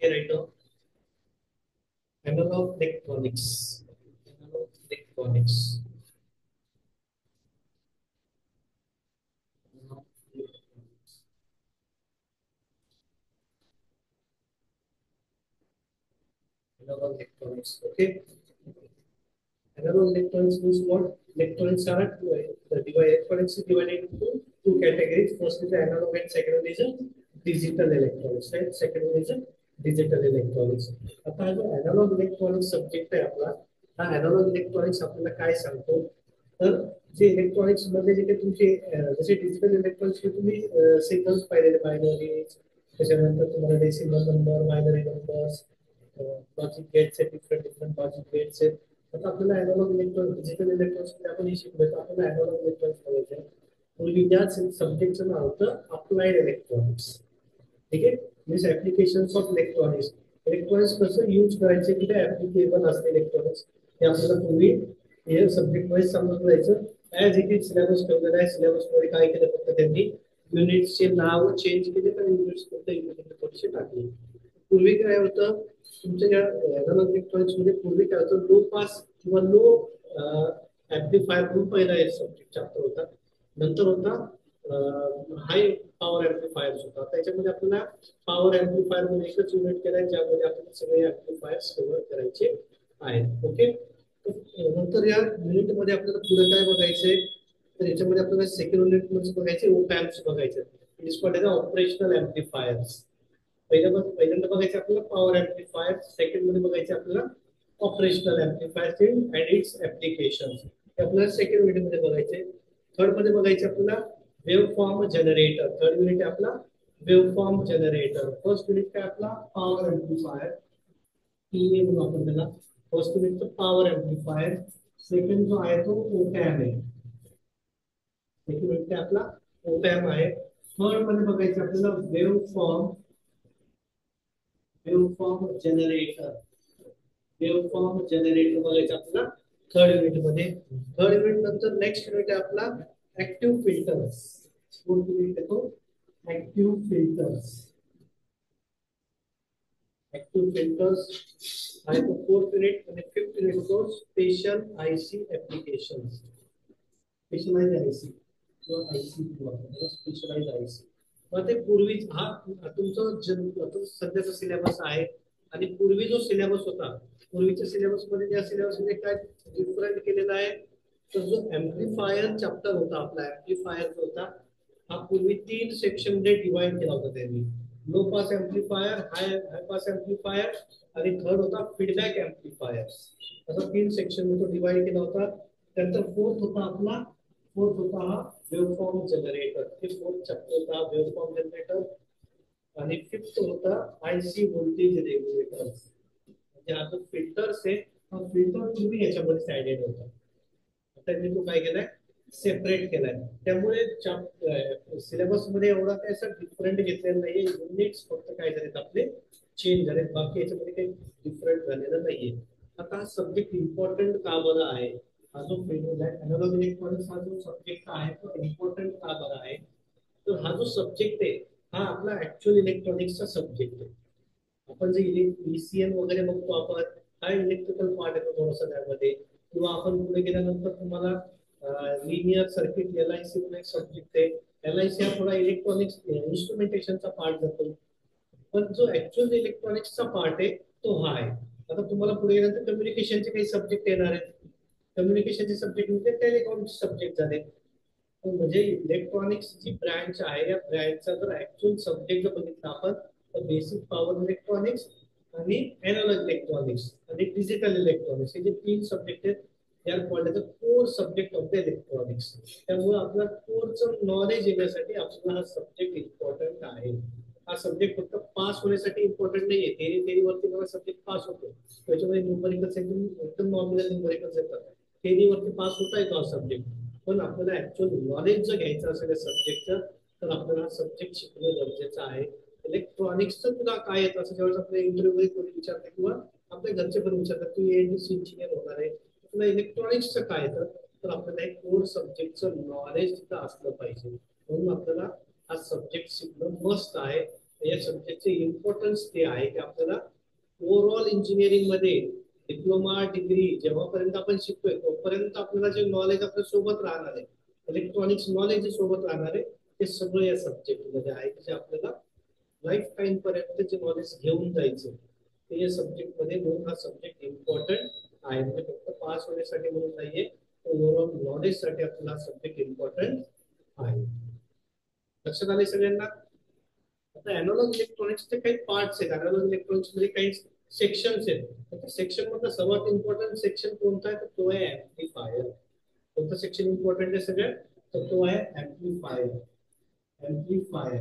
Here I know analog electronics. Analog electronics. Analog electronics. Analog electronics. Okay. Analog electronics means what? Electronics are electronics is divided into two categories. First is the analog and second one is a digital electronics. Right? Second one is a digital electronics. आता हा जो analog electronics subject आहे आपला हा analog electronics आपल्याला काय सांगतो तर जे इलेक्ट्रॉनिक्स मध्ये जे काही तुमचे जसे डिजिटल इलेक्ट्रॉनिक्स तुम्ही सिग्नल्स पाहिलेले बायनरी त्याच्यानंतर तुम्हाला decimal number binary numbers logic gates आहेत डिफरंट डिफरंट लॉजिक गेट्स आहेत आता आपल्याला अॅनालॉग इलेक्ट्रॉनिक्स डिजिटल इलेक्ट्रॉनिक्स मध्ये आपण हे शिकलो तर आपल्याला अॅनालॉग इलेक्ट्रॉनिक्स बघायचं आहे पूर्वी त्याच सब्जेक्टचं नाव होतं अप्लाइड इलेक्ट्रॉनिक्स ठीक आहे means applications of electronics electronics कसं यूज करायचे कुठे ऍप्लिकेबल असते इलेक्ट्रॉनिक्स हे आपल्याला पूर्वी हे सब्जेक्ट वाईज समजून जायचं ऍज इट इज सिलेबस ठेवलेला आहे सिलेबस मध्ये काय केलं फक्त त्यांनी युनिट्सचे नाव चेंज केले तर युनिट्स फक्त युनिट थोडेसे टाकले पूर्वी काय होतं तुमच्या या अॅनालॉग इलेक्ट्रॉनिक्स मध्ये पूर्वी काय होतं लो पास किंवा लो ऍम्प्लिफायर म्हणून पहिला एक सब्जेक्ट चॅप्टर होता नंतर होता हाय पॉवर ऍम्प्लिफायर्स होता त्याच्यामध्ये आपल्याला पॉवर ऍम्प्लिफायर म्हणून एकच युनिट केलाय ज्यामध्ये आपल्याला सगळे ऍम्प्लिफायर्स कव्हर करायचे आहेत ओके नंतर या युनिट मध्ये आपल्याला पुढे काय बघायचंय तर याच्यामध्ये आपल्याला सेकंड युनिट मध्ये बघायचे ओप एम्प्स बघायचे it is called as operational amplifiers पहिल्यांदा बघायचं आपल्याला पॉवर ऍम्प्लिफायर सेकंड मध्ये बघायचं आपल्याला operational amplifier and its applications हे आपल्याला सेकंड युनिट मध्ये बघायचे थर्ड मध्ये बघायचे आपल्याला wave form generator third unit आपला wave form generator first unit काय आपला पॉवर ऍम्प्लिफायर पीए म्हणून आपण त्याला first unit power amplifier second जो आहे तो ओपॅम आहे सेकंड युनिट काय आपला ओपॅम आहे थर्ड मध्ये बघायचं आपल्याला वेव्हफॉर्म जनरेटर वेव्हफॉर्म जनरेटर बघायचं आपल्याला थर्ड युनिट मध्ये थर्ड युनिट नंतर नेक्स्ट युनिट आहे आपला ऍक्टिव्ह फिल्टर्स फोर्थ युनिट येतो ऍक्टिव्ह फिल्टर्स ऍक्टिव्ह फिल्टर्स आहे तो फोर्थ युनिट आणि फिफ्थ युनिट होतो special IC application specialise IC किंवा आयसी किंवा स्पेशलाइज आयसी मग ते पूर्वी हा तुमचा सध्याचा सिलेबस आहे आणि पूर्वी जो सिलेबस होता पूर्वीच्या सिलेबस मध्ये त्या सिलेबस मध्ये काय डिफरंट केलेला आहे तर जो एम्प्लिफायर चॅप्टर होता आपला एम्प्लिफायर जो होता हा पूर्वी 3 सेक्शन मध्ये डिवाइड केला होता त्यांनी लो पास एम्प्लिफायर हाय पास एम्प्लिफायर आणि थर्ड होता फीडबॅक एम्प्लिफायर असा 3 सेक्शन मध्ये तो डिवाइड केला होता त्यानंतर फोर्थ होता हा वेव्हफॉर्म जनरेटर हे फोर्थ चॅप्टर होता वेव्हफॉर्म जनरेटर आणि फिफ्थ होता आयसी व्होल्टेज रेग्युलेटर म्हणजे हा जो फिल्टर्स आहे हा फिल्टर तुम्ही याच्यामध्ये ऍडेड होता आता मी तो काय केलाय सेपरेट केलाय त्यामुळे सिलेबस मध्ये एवढा काय असं डिफरंट घेतलेला नाहीये युनिट्स फक्त काय झालेत आपले चेंज झालेत बाकी याच्यामध्ये काही डिफरंट झालेलं नाहीये आता हा सब्जेक्ट इम्पॉर्टंट का बरं आहे हा जो फील्ड आहे अॅनालॉग इलेक्ट्रॉनिक्स हा जो सब्जेक्ट आहे तो इम्पॉर्टंट का बरं आहे तर हा जो सब्जेक्ट आहे हा आपला ऍक्च्युअल इलेक्ट्रॉनिक्सचा सब्जेक्ट आहे आपण जे ईसीएन वगैरे बघतो आपण हा इलेक्ट्रिकल पार्ट येतो थोडासा त्यामध्ये किंवा आपण पुढे गेल्यानंतर तुम्हाला लिनियर सर्किट एलआयसी म्हणून एक सब्जेक्ट आहे एलआयसी हा थोडा इलेक्ट्रॉनिक्स इन्स्ट्रुमेंटेशनचा पार्ट जातो पण जो ऍक्च्युअल इलेक्ट्रॉनिक्सचा पार्ट आहे तो हा आहे आता तुम्हाला पुढे गेल्यानंतर कम्युनिकेशनचे काही सब्जेक्ट येणार आहेत कम्युनिकेशनचे सब्जेक्ट म्हणजे टेलिकॉमचे सब्जेक्ट झाले म्हणजे इलेक्ट्रॉनिक्स जी ब्रँच आहे या ब्रँचचा जर ऍक्च्युअल सब्जेक्ट जर बघितला आपण तर बेसिक पॉवर इलेक्ट्रॉनिक्स आणि एनालॉग इलेक्ट्रॉनिक्स आणि डिजिटल इलेक्ट्रॉनिक्स हे जे 3 सब्जेक्ट आहेत या called core subject of the electronics त्यामुळे आपला कोरचं नॉलेज येण्यासाठी आपल्याला हा सब्जेक्ट इम्पॉर्टंट आहे हा सब्जेक्ट फक्त पास होण्यासाठी इम्पॉर्टंट नाहीये थेरीवरती मला सब्जेक्ट पास होतो त्याच्यामध्ये न्यूमरिकल्स एकदम नॉमिनल न्यूमरिकल्स येतात थेरीवरती पास होता येतो हा सब्जेक्ट पण आपल्याला ऍक्च्युअल नॉलेज जर घ्यायचं असेल या सब्जेक्टचं तर आपल्याला सब्जेक्ट शिकणं गरजेचं आहे इलेक्ट्रॉनिक्सचं तुला काय येतं असं ज्यावेळेस आपल्या इंटरव्ह्यू मध्ये कोणी विचारतं किंवा आपल्या घरचे पण विचारतात तू एनडीसी इंजिनियर होणार आहे तुला इलेक्ट्रॉनिक्सचं काय येतं तर आपल्याला एक कोर सब्जेक्टचं नॉलेज तिथं असलं पाहिजे म्हणून आपल्याला हा सब्जेक्ट शिकणं मस्त आहे या सब्जेक्टचे इम्पॉर्टन्स ते आहे की आपल्याला ओव्हरऑल इंजिनिअरिंग मध्ये डिप्लोमा डिग्री जेव्हापर्यंत आपण शिकतोय तोपर्यंत आपल्याला जे नॉलेज आपल्या सोबत राहणार आहे, इलेक्ट्रॉनिक्स नॉलेज सोबत राहणार आहे, ते सगळं या सब्जेक्ट मध्ये आहे जे आपल्याला लाईफ टाइम पर्यंत जे नॉलेज घेऊन जायचं ते या सब्जेक्ट मध्ये म्हणून हा सब्जेक्ट इम्पॉर्टंट आहे. म्हणजे फक्त पास होण्यासाठी म्हणून नाहीये, ओव्हरऑल नॉलेज साठी आपल्याला सब्जेक्ट इम्पॉर्टंट आहे. लक्षात आले सगळ्यांना? आता अॅनालॉग इलेक्ट्रॉनिक्सचे काही पार्ट्स आहेत, अॅनालॉग इलेक्ट्रॉनिक्स मध्ये काही सेक्शन्स आहेत. सेक्शन मधला सर्वात इम्पॉर्टंट सेक्शन कोणता आहे तर तो आहे ऍम्प्लिफायर. कोणता सेक्शन इम्पॉर्टंट आहे सगळ्यात तर तो आहे ऍम्प्लिफायर. ऍम्प्लिफायर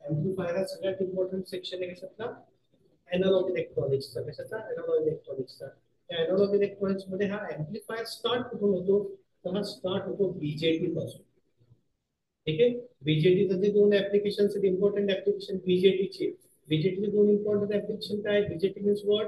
ऍम्प्लिफायर हा सगळ्यात इम्पॉर्टंट सेक्शन आहे कशातला अॅनालॉग इलेक्ट्रॉनिक्सचा. कशाचा अॅनालॉग इलेक्ट्रॉनिक्सचा. त्या अॅनालॉग इलेक्ट्रॉनिक्स मध्ये हा ऍम्प्लिफायर स्टार्ट कुठून होतो तर हा स्टार्ट होतो बीजेटी पासून. ठीक आहे. बीजेटीचे जे दोन ऍप्लिकेशन आहेत इम्पॉर्टंट ऍप्लिकेशन बीजेटीचे. बीजेटीचे दोन इम्पॉर्टंट ऍप्लिकेशन काय BJT means what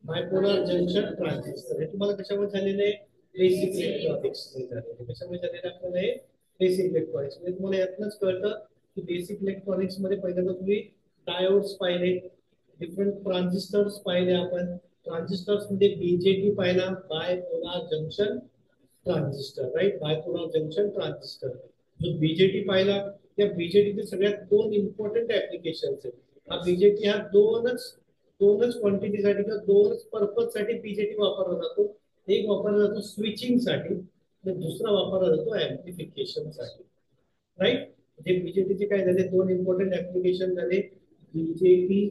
bipolar junction transistor. हे तुम्हाला कशामध्ये झालेलं आहे बेसिक इलेक्ट्रॉनिक्स मध्ये. कशामध्ये झालेलं आपल्याला हे बेसिक इलेक्ट्रॉनिक्स म्हणजे तुम्हाला यातनच कळतं की बेसिक इलेक्ट्रॉनिक्स मध्ये पहिल्यांदा तुम्ही डायोड्स पाहिले, डिफरंट ट्रान्झिस्टर्स पाहिले आपण. ट्रान्झिस्टर्स मध्ये बीजेटी पाहिला bipolar junction transistor, right. Bipolar junction transistor जो बीजेटी पाहिला त्या बीजेटीचे सगळ्यात दोन इम्पॉर्टंट ऍप्लिकेशन्स आहेत. हा बीजेटी हा दोनच क्वांटिटीसाठी किंवा दोनच पर्पज साठी बीजेटी वापरला जातो. एक वापरला जातो स्विचिंग साठी आणि दुसरा वापरला जातो ऍम्प्लिफिकेशन साठी, राईट. म्हणजे बीजेटीचे काय झाले दोन इम्पॉर्टंट ऍप्लिकेशन झाले. बीजेटी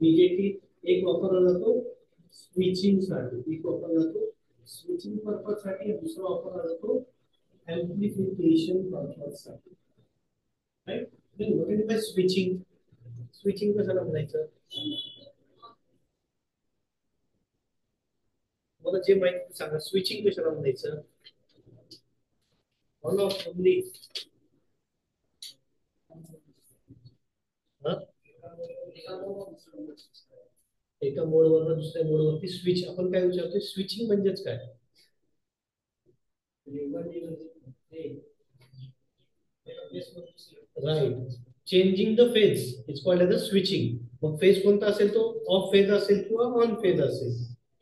बीजेटी एक वापरला जातो स्विचिंग साठी, एक वापरला जातो स्विचिंग पर्पज साठी, दुसरा वापरला जातो amplification purpose साठी, right. then what is by switching? switching कशाला म्हणायचं मला जे माहिती सांगा. स्विचिंग कशाला म्हणायचं? ऑन ऑफ ओनली एका मोडवर दुसऱ्या मोडवरती स्विच. आपण काय विचारतोय स्विचिंग म्हणजेच काय? Right. Changing the phase is called as a switching. मग फेज कोणता असेल तो ऑफ फेज असेल किंवा ऑन फेज असेल,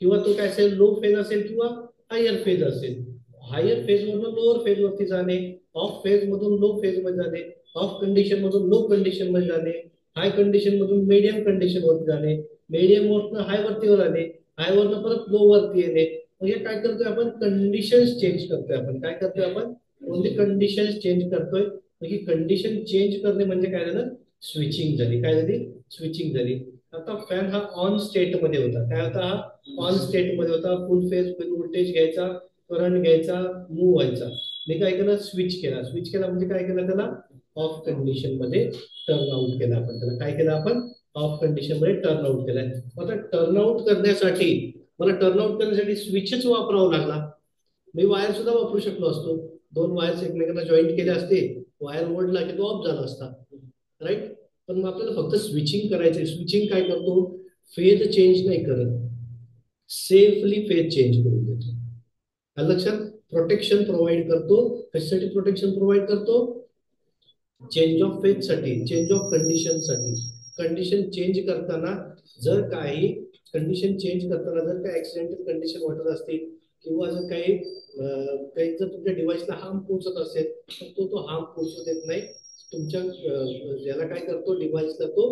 किंवा तो काय असेल लो फेज असेल किंवा हायर फेज असेल. हायर फेज मधून लोअर फेज वरती जाणे, ऑफ फेज मधून लो फेज मध्ये जाणे, ऑफ कंडिशन मधून लो कंडिशन मध्ये जाणे, हाय कंडिशन मधून मीडियम कंडिशन वरती जाणे, मीडियम वरनं हाय वरती आणे, हाय वरनं परत लो वरती येणे. म्हणजे काय करतोय आपण कंडिशन्स चेंज करतोय. आपण काय करतोय आपण ओनली कंडिशन्स चेंज करतोय. ही कंडिशन चेंज करणे म्हणजे काय झालं स्विचिंग झाली. काय झाली स्विचिंग झाली. आता फॅन हा ऑन स्टेट मध्ये होता. काय होता हा ऑन स्टेट मध्ये होता. फुल फेज फुल व्होल्टेज घ्यायचा, करंट घ्यायचा, मूव्ह व्हायचा. मी काय केलं स्विच केला. स्विच केला म्हणजे काय केलं त्याला ऑफ कंडिशन मध्ये टर्न आउट केला. आपण त्याला काय केलं आपण ऑफ कंडिशन मध्ये टर्न आउट केलाय. आता टर्न आउट करण्यासाठी मला टर्न आउट करण्यासाठी स्विचच वापरावा लागला. मी वायर सुद्धा वापरू शकलो असतो. दोन वायर्स एकमेकांना जॉईंट केले असते, वायर ओढला की तो ऑफ झाला असता, राईट. पण मग आपल्याला फक्त स्विचिंग करायचंय. स्विचिंग काय करतो फेज चेंज नाही करत, सेफली फेज चेंज करून देतो. लक्षात प्रोटेक्शन प्रोव्हाइड करतो. कशासाठी प्रोटेक्शन प्रोव्हाइड करतो? चेंज ऑफ फेज साठी, चेंज ऑफ कंडिशन साठी. कंडिशन चेंज करताना जर काही कंडिशन चेंज करताना जर काही ऍक्सिडेंटल कंडिशन वाटत असतील किंवा जर काही जर तुमच्या डिव्हाइसला हार्म पोहोचत असेल तर तो हार्म पोहोचू देत नाही. तुमच्या याला काय करतो डिव्हाइसला तो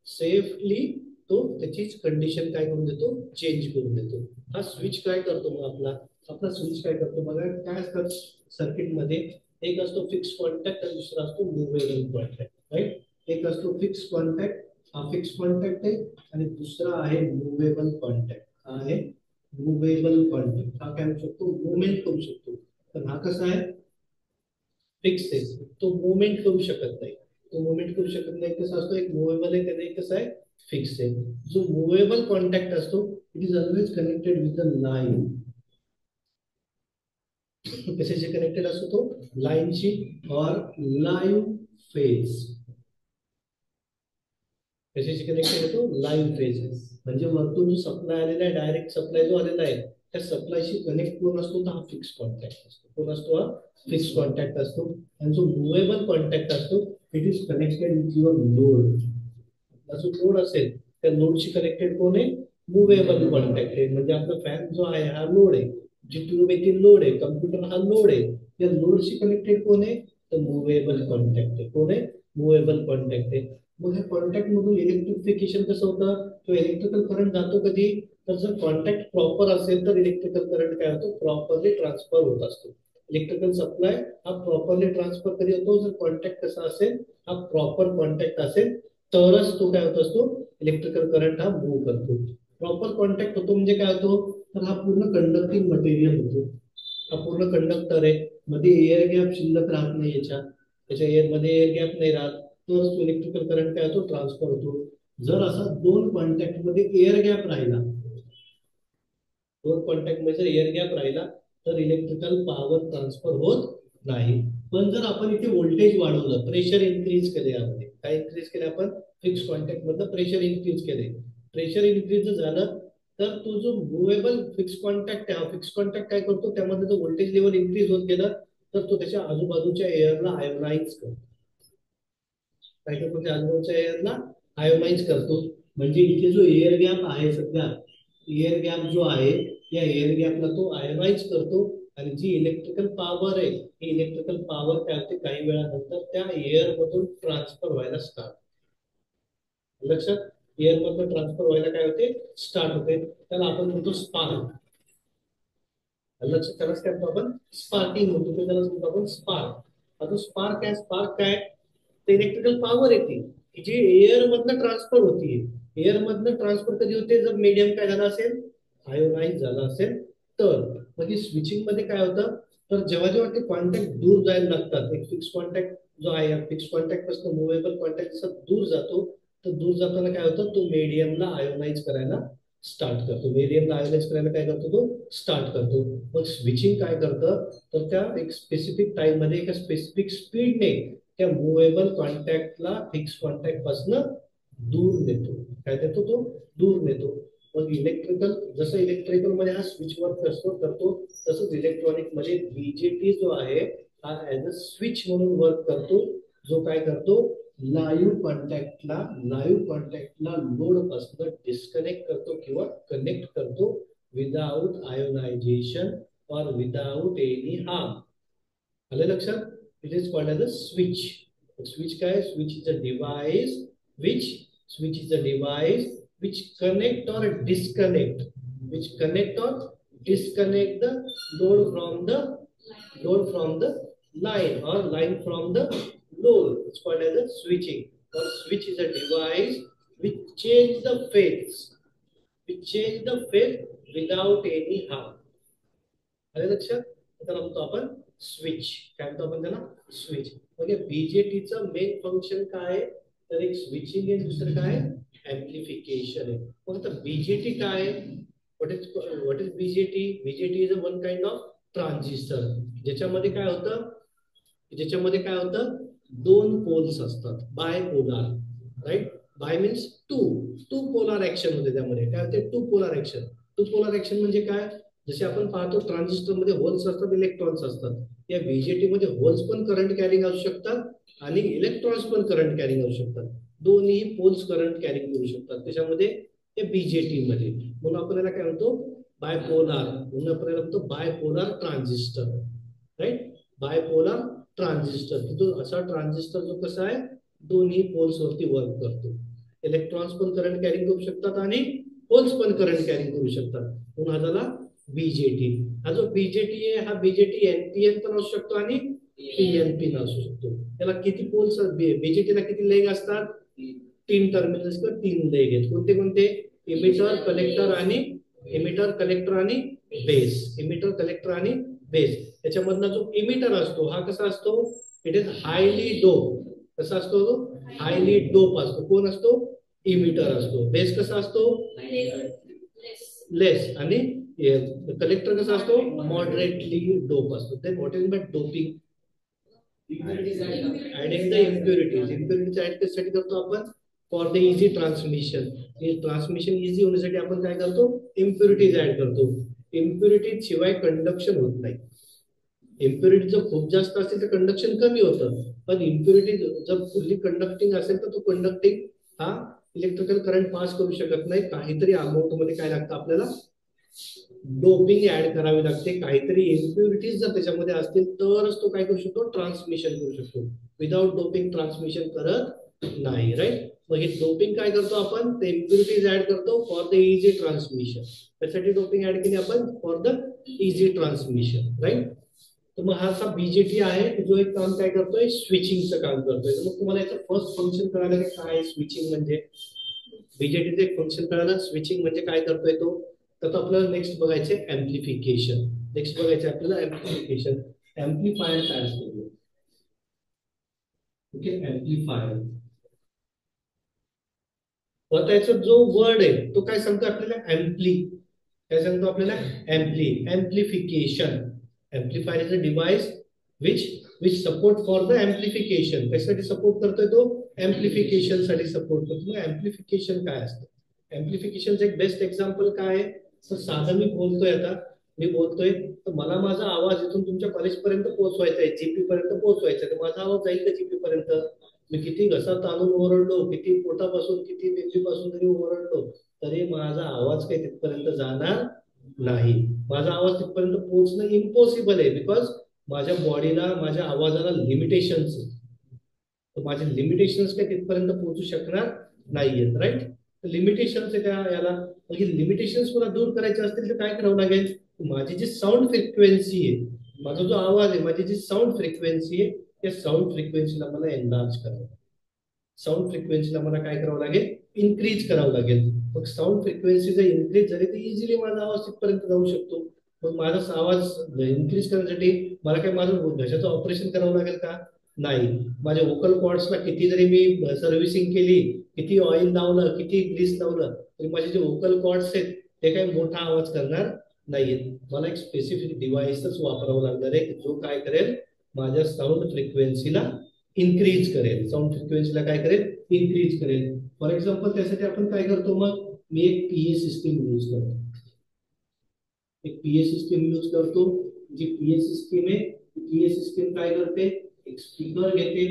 सेफली तो त्याचीच कंडिशन काय करून देतो चेंज करून देतो. हा स्विच काय करतो मग आपला स्विच काय करतो बघा. काय असतात सर्किट मध्ये एक असतो फिक्स कॉन्टॅक्ट आणि दुसरा असतो मुव्हेबल कॉन्टॅक्ट, राईट. एक असतो फिक्स कॉन्टॅक्ट, हा फिक्स कॉन्टॅक्ट आहे, आणि दुसरा आहे मुव्हेबल कॉन्टॅक्ट. हा आहे मुव्हेबल कॉन्टॅक्ट. हा काय होऊ शकतो मुवमेंट करू शकतो. पण हा कसा आहे फिक्स आहे, तो मुवमेंट करू शकत नाही. तो मुवमेंट करू शकत नाही. कसा असतो एक मुव्हेबल आहे त्याने कसं आहे फिक्स आहे. जो मुव्हेबल कॉन्टॅक्ट असतो it is always connected with the line. कशाशी कनेक्टेड असतो तो लाईनशी और लाईव्ह फेज. कशाशी कनेक्टेड आहे तो लाईव्ह फेज. म्हणजे वरतून जो सप्लाय आलेला आहे डायरेक्ट सप्लाय जो आलेला आहे त्या सप्लायशी कनेक्ट कोण असतो तर हा फिक्स कॉन्टॅक्ट असतो. कोण असतो? हा फिक्स कॉन्टॅक्ट असतो. आणि जो मुव्हेबल कॉन्टॅक्ट असतो it is connected with your load. जो लोड असेल त्या लोडशी कनेक्टेड कोण आहे? मुव्हेबल कॉन्टॅक्ट आहे. म्हणजे आपला फॅन जो आहे हा लोड आहे, जी ट्यूब आहे ती लोड आहे, कम्प्युटर हा लोड आहे, या लोडशी कनेक्टेड कोण आहे? तर मुव्हेबल कॉन्टॅक्ट आहे. कोण आहे? मुव्हेबल कॉन्टॅक्ट आहे. मग ह्या कॉन्टॅक्ट मधून इलेक्ट्रिफिकेशन कसं होतं? तो इलेक्ट्रिकल करंट जातो कधी? तर जर कॉन्टॅक्ट प्रॉपर असेल तर इलेक्ट्रिकल करंट काय होतो? प्रॉपरली ट्रान्सफर होत असतो. इलेक्ट्रिकल सप्लाय हा प्रॉपरली ट्रान्सफर कधी होतो? जर कॉन्टॅक्ट कसा असेल? हा प्रॉपर कॉन्टॅक्ट असेल तरच तो काय होत असतो? इलेक्ट्रिकल करंट हा मूव्ह करतो. प्रॉपर कॉन्टॅक्ट होतो म्हणजे काय होतो? तर हा पूर्ण कंडक्टिंग मटेरियल होतो. हा पूर्ण कंडक्टर आहे, मध्ये एअर गॅप शिल्लक राहत नाही, याच्या एअर मध्ये एअर गॅप नाही राहत, तर इलेक्ट्रिकल करंट काय होतो? ट्रान्सफर होतो. जर असा दोन कॉन्टॅक्ट मध्ये एअर गॅप राहिला, दोन कॉन्टॅक्ट मध्ये एअर गॅप राहिला तर इलेक्ट्रिकल पॉवर ट्रान्सफर होत नाही. पण जर आपण इथे व्होल्टेज वाढवलं, प्रेशर इन्क्रीज केले, यामध्ये काय इन्क्रीज केले? आपण फिक्स कॉन्टॅक्ट मधलं प्रेशर इन्क्रीज केले. प्रेशर इन्क्रीज झालं तर तो जो मुव्हेबल फिक्स कॉन्टॅक्ट आहे, फिक्स कॉन्टॅक्ट काय करतो? त्यामध्ये जो व्होल्टेज लेवल इन्क्रीज होत गेलं तर तो त्याच्या आजूबाजूच्या एअरला आयोनाइज करतो. काय करतो? त्या आजूबाजूच्या एअरला आयोनाइज करतो. म्हणजे इथे जो एअर गॅप आहे, सध्या एअर गॅप जो आहे, या एअर गॅपला तो आयोनाइज करतो. आणि जी इलेक्ट्रिकल पॉवर आहे, ही इलेक्ट्रिकल पॉवर काय होते? काही वेळानंतर त्या एअर मधून ट्रान्सफर व्हायला स्टार्ट. लक्षात? एअर मधून ट्रान्सफर व्हायला काय होते? स्टार्ट होते. त्याला आपण म्हणतो स्पार्क. लक्षात? त्यालाच काय म्हणतो आपण? स्पार्किंग म्हणतो. त्यालाच म्हणतो आपण स्पार्क. आता स्पार्क काय? स्पार्क काय? इलेक्ट्रिकल पॉवर येते जी एअर मधनं ट्रान्सफर होती. एअर मधनं ट्रान्सफर कधी होते? जर मीडियम काय झाला असेल? आयोनाइज झाला असेल तर. म्हणजे स्विचिंग मध्ये काय होतं? तर जेव्हा जेव्हा ते कॉन्टॅक्ट दूर जायला लागतात, एक फिक्स कॉन्टॅक्ट जो आहे, फिक्स कॉन्टॅक्ट पासून मुव्हेबल कॉन्टॅक्ट जसं दूर जातो, तर दूर जाताना काय होतं? तो मीडियमला आयोनाइज करायला स्टार्ट करतो. मीडियमला आयोनाइज करायला काय करतो? तो स्टार्ट करतो. मग स्विचिंग काय करतं? तर त्या एक स्पेसिफिक टाइम मध्ये एका स्पेसिफिक स्पीडने त्या मुव्हेबल कॉन्टॅक्टला फिक्स कॉन्टॅक्ट पासून दूर नेतो. काय देतो? तो दूर नेतो. मग इलेक्ट्रिकल, जसं इलेक्ट्रिकल मध्ये हा स्विच वर्क करतो, तसंच इलेक्ट्रॉनिक मध्ये बीजेटी जो आहे हा ऍज अ स्विच म्हणून वर्क करतो. जो काय करतो? लाईव्ह कॉन्टॅक्टला लोड पासून डिस्कनेक्ट करतो किंवा कनेक्ट करतो विदाउट आयोनायझेशन और विदाउट एनी हार्म. आलं लक्षात? It is called as a switch. Switch काय? Switch is a device which switch is a device which connect or disconnect the load from the line or line from the load. It's called as a switching. Or switch is a device which change the phase without any harm. आलं लक्षात? त्याला म्हणतो आपण switch. काय म्हणतो आपण त्याला? Switch. म्हणजे बीजेटीचं मेन फंक्शन काय आहे? तर एक स्विचिंग आहे, दुसरं काय? एम्प्लिफिकेशन आहे. मग आता बीजेटी काय? What is BJT? BJT is a one kind of transistor. ज्याच्यामध्ये काय होतं? दोन पोल्स असतात, bi polar. Right? Bi means two polar action होते त्यामध्ये. काय होते? टू पोलार ऍक्शन म्हणजे काय? जसे आपण पाहतो ट्रान्झिस्टर मध्ये होल्स असतात, इलेक्ट्रॉन्स असतात. या बीजेटी मध्ये होल्स पण करंट कॅरिंग असू शकतात आणि इलेक्ट्रॉन्स पण करंट कॅरिंग असू शकतात. दोन्ही पोल्स करंट कॅरिंग करू शकतात त्याच्यामध्ये, या बीजेटी मध्ये. म्हणून आपण याला काय म्हणतो? बायपोलार. म्हणून आपण याला म्हणतो bipolar transistor. Right? Bipolar transistor. तो असा ट्रान्झिस्टर जो कसा आहे? दोन्ही पोल्स वरती वर्क करतो. इलेक्ट्रॉन्स पण करंट कॅरिंग करू शकतात आणि होल्स पण करंट कॅरिंग करू शकतात. म्हणून हा झाला बीजेटी. हा जो बीजेटी आहे, हा बीजेटी एनपीएन पण असू शकतो आणि पीएनपी असू शकतो. त्याला किती पोल्स? बीजेटीला किती लेग असतात? 3 टर्मिनल्स किंवा 3 लेग आहेत. कोणते कोणते? इमिटर, कलेक्टर आणि बेस. इमिटर, कलेक्टर आणि बेस. त्याच्यामधला जो इमिटर असतो हा कसा असतो? It is highly dope. कसा असतो तो? हायली डोप असतो. कोण असतो? इमिटर असतो. बेस कसा असतो? लेस. आणि कलेक्टर कसा असतो? मॉडरेटली डोप असतो. Then what is by doping? Adding the impurities. Impurities add कशासाठी करतो आपण? For the easy transmission. Transmission easy होण्यासाठी आपण काय करतो? इम्प्युरिटीज ऍड करतो. इम्प्युरिटी शिवाय कंडक्शन होत नाही. इम्प्युरिटी जर खूप जास्त असेल तर कंडक्शन कमी होतं, पण इम्प्युरिटी जर फुल्ली कंडक्टिंग असेल तर तो कंडक्टिंग हा इलेक्ट्रिकल करंट पास करू शकत नाही. काहीतरी अमाऊंट मध्ये काय लागतं आपल्याला, डोपिंग ऍड करावी लागते. काहीतरी इम्प्युरिटीज जर त्याच्यामध्ये असतील तरच तो काय करू शकतो, ट्रान्समिशन करू शकतो. विदाउट डोपिंग ट्रान्समिशन करत नाही. राईट. मग हे डोपिंग काय करतो आपण, ते इम्प्युरिटीज ऍड करतो फॉर द इझी ट्रान्समिशन. त्यासाठी डोपिंग ऍड केली आपण for the easy transmission. Right. तर मग हा असा बीजेटी आहे जो एक काम काय करतोय, स्विचिंगचं काम करतोय. मग तुम्हाला याचं फर्स्ट फंक्शन कळालं की काय स्विचिंग म्हणजे, बीजेटीचं एक फंक्शन कळालं, स्विचिंग म्हणजे काय करतोय तो. तर आपल्याला नेक्स्ट बघायचे ऍम्प्लिफिकेशन. नेक्स्ट बघायचे आपल्याला ऍम्प्लिफिकेशन. ऍम्प्लिफायर काय असतो, ओके, ऍम्प्लिफायर. आता याचा जो वर्ड आहे तो काय सांगतो आपल्याला, ऍम्प्ली. काय सांगतो आपल्याला, ampli. Amplification. Amplifier is a device which which support for the amplification. कशासाठी सपोर्ट करतोय तो, ऍम्प्लिफिकेशन साठी सपोर्ट करतो. मग ऍम्प्लिफिकेशन काय असतं, ऍम्प्लिफिकेशनचं एक बेस्ट एक्झाम्पल काय आहे. तर साधं मी बोलतोय, आता मी बोलतोय तर मला माझा आवाज इथून तुमच्या कॉलेज पर्यंत पोहोचवायचा आहे, जीपी पर्यंत पोहोचवायचा आहे. तर माझा आवाज जाईल का जीपी पर्यंत. मी किती घसा ताणून ओरडलो, किती पोटापासून किती मेंदूपासून जरी ओरडलो तरी माझा आवाज काही तिथपर्यंत जाणार नाही. माझा आवाज तिथपर्यंत पोहोचणं इम्पॉसिबल आहे, बिकॉज माझ्या बॉडीला, माझ्या आवाजाला लिमिटेशन्स. माझे लिमिटेशन्स काही तिथपर्यंत पोहोचू शकणार नाहीयेत. राईट. लिमिटेशन्स आहे त्या याला. मग लिमिटेशन्स मला दूर करायचे असतील तर काय करावं लागेल, माझी जी साऊंड फ्रिक्वेन्सी आहे, माझा जो आवाज आहे, माझी जी साऊंड फ्रिक्वेन्सी आहे, त्या साऊंड फ्रिक्वेन्सीला मला एनलार्ज करावं. साऊंड फ्रिक्वेन्सीला मला काय करावं लागेल, इन्क्रीज करावं लागेल. मग साऊंड फ्रिक्वेन्सी जर इन्क्रीज झाली तर इझिली माझा आवाज तिथपर्यंत जाऊ शकतो. मग माझा आवाज इन्क्रीज करण्यासाठी मला काय माझं घशाचं ऑपरेशन करावं लागेल का, नाही. माझ्या वोकल कॉर्ड्सला किती जरी मी सर्व्हिसिंग केली, किती ऑइल लावलं, किती ग्रीस लावलं, तरी माझे जे वोकल कॉर्ड्स आहेत ते काही मोठा आवाज करणार नाहीयेत. मला एक स्पेसिफिक डिव्हाइसच वापरावं लागणार आहे जो काय करेल, माझ्या साऊंड फ्रिक्वेन्सीला इन्क्रीज करेल. साऊंड फ्रिक्वेन्सीला काय करेल, इन्क्रीज करेल. फॉर एक्झाम्पल त्यासाठी आपण काय करतो, मग मी एक पीए सिस्टीम यूज करतो. एक पीए सिस्टीम यूज करतो. जी पीए सिस्टीम आहे, पीए सिस्टीम काय करते, एक स्पीकर घेते.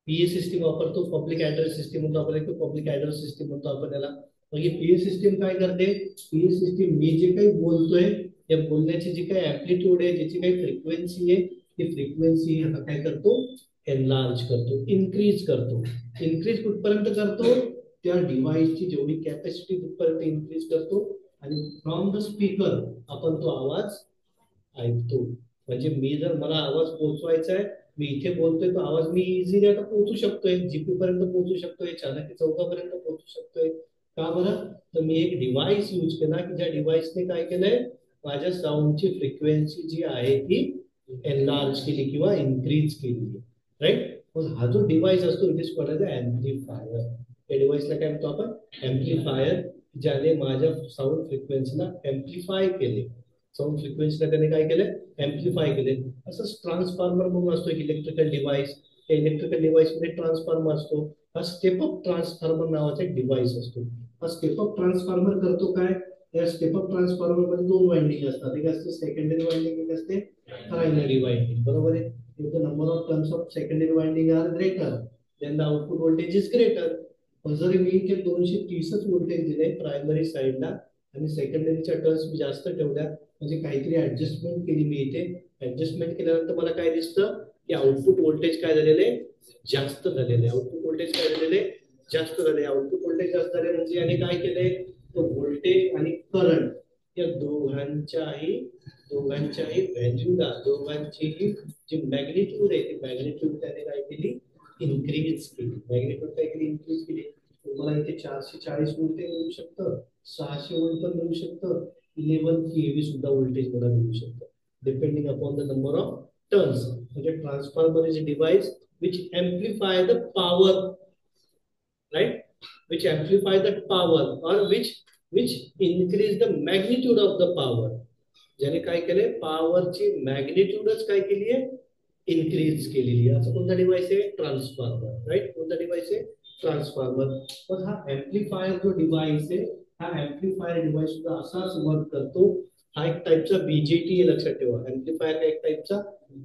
पीए सिस्टीम वापरतो, पब्लिक ऍड्रेस सिस्टीम म्हणतो आपण, पब्लिक ऍड्रेस सिस्टीम म्हणतो आपण त्याला. मग ही पीए सिस्टीम काय करते, पीए सिस्टीम मी जे काही बोलतोय त्या बोलण्याची जी काही ऍम्प्लिट्यूड आहे, ज्याची काही फ्रिक्वेन्सी आहे, ती फ्रिक्वेन्सी काय करतो, एनलार्ज करतो, इन्क्रीज करतो. इन्क्रीज कुठपर्यंत करतो, त्या डिव्हाइसची जेवढी कॅपॅसिटी तिथपर्यंत इन्क्रीज करतो आणि फ्रॉम द स्पीकर आपण तो आवाज ऐकतो. म्हणजे मी जर, मला आवाज पोहोचवायचा आहे, मी इथे बोलतोय तो आवाज मी इझिली आता पोहोचू शकतोय, जीपी पर्यंत पोहोचू शकतोय, चाणक्य चौकापर्यंत पोहोचू शकतोय. का बरं, तर मी एक डिव्हाइस यूज केला की ज्या डिव्हाइसने काय केलंय, माझ्या साऊंडची फ्रिक्वेन्सी जी आहे ती एनलार्ज केली किंवा इन्क्रीज केली. राईट. मग हा जो डिव्हाइस असतो it is called as amplifier. या डिव्हाइसला काय म्हणतो आपण, एम्प्लिफायर. ज्याने माझ्या साऊंड फ्रिक्वेन्सीला एम्प्लिफाय केले, साऊंड फ्रिक्वेन्सीला त्याने काय केलं, एम्प्लिफाय केले. असंच ट्रान्सफॉर्मर म्हणून असतो एक इलेक्ट्रिकल डिव्हाइस. त्या इलेक्ट्रिकल डिव्हाइस मध्ये ट्रान्सफॉर्मर असतो. हा स्टेप अप ट्रान्सफॉर्मर नावाचा एक डिव्हाइस असतो. हा स्टेप अप ट्रान्सफॉर्मर करतो काय, या स्टेप अप ट्रान्सफॉर्मर मध्ये दोन वाइंडिंग असतात. एक असते सेकंडरी वाइंडिंग, एक असते प्रायमरी वाइंडिंग. बरोबर आहे. If the number of turns of secondary winding are greater than the output voltage is greater. पण जर मी इथे 230च व्होल्टेज दिले प्रायमरी साइडला आणि सेकंडरीच्या टर्न्स मी जास्त ठेवल्या, म्हणजे काहीतरी ऍडजस्टमेंट केली मी इथे. ऍडजस्टमेंट केल्यानंतर मला काय दिसतं की आउटपुट व्होल्टेज काय झालेले, जास्त झालेले. आउटपुट व्होल्टेज काय झालेले, जास्त झाले. आउटपुट व्होल्टेज जास्त झाले म्हणजे याने काय केलंय, तो व्होल्टेज आणि करंट या दोघांच्याही व्हॅल्यूला, दोघांचीही जी मॅग्निट्यूड आहे ती मॅग्निट्यूड त्याने काय केली, इन्क्रीज केली. मॅग्निट्यूड काय केली, इन्क्रीज केली. तुम्हाला इथे 440 व्होल्टेज मिळू शकतं, 600 व्होल्ट पण मिळू शकतं, 11 केव्ही सुद्धा व्होल्टेज मला मिळू शकतं, depending upon the number of turns. म्हणजे transformer is a device which amplify the power, right, which amplify the power or which increase the magnitude of the power. ज्याने काय केले, पॉवरची मॅग्निट्यूडच काय केली आहे, इन्क्रीज केलेली आहे. असं कोणता डिव्हाइस आहे, ट्रान्सफॉर्मर. राईट. कोणता डिव्हाइस आहे, ट्रान्सफॉर्मर. पण हा एम्प्लिफायर जो डिव्हाइस आहे हा ऍम्प्लिफायर डिव्हाइस सुद्धा असाच वर्क करतो. हा एक टाईपचा बीजेटी आहे, लक्षात ठेवा. ऍम्प्लिफायर हा एक टाईपचा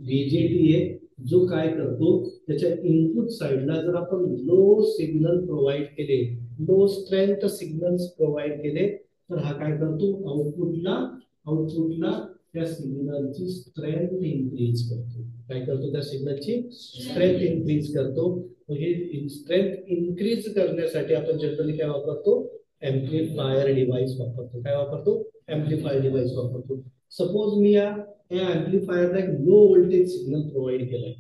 बीजेटी आहे, जो काय करतो, त्याच्या इनपुट साइडला जर आपण लो सिग्नल प्रोव्हाइड केले, लो स्ट्रेंथ सिग्नल्स प्रोव्हाइड केले, तर हा काय करतो, आउटपुटला त्या सिग्नलची स्ट्रेंथ इन्क्रीज करतो. काय करतो, त्या सिग्नलची स्ट्रेंथ इन्क्रीज करतो. म्हणजे स्ट्रेंथ इन्क्रीज करण्यासाठी आपण जनरली काय वापरतो, एम्प्लीफायर डिव्हाइस वापरतो. काय वापरतो, एम्प्लीफायर डिव्हाइस वापरतो. सपोज मी या एम्प्लीफायरला एक लो व्होल्टेज सिग्नल प्रोव्हाइड केलाय,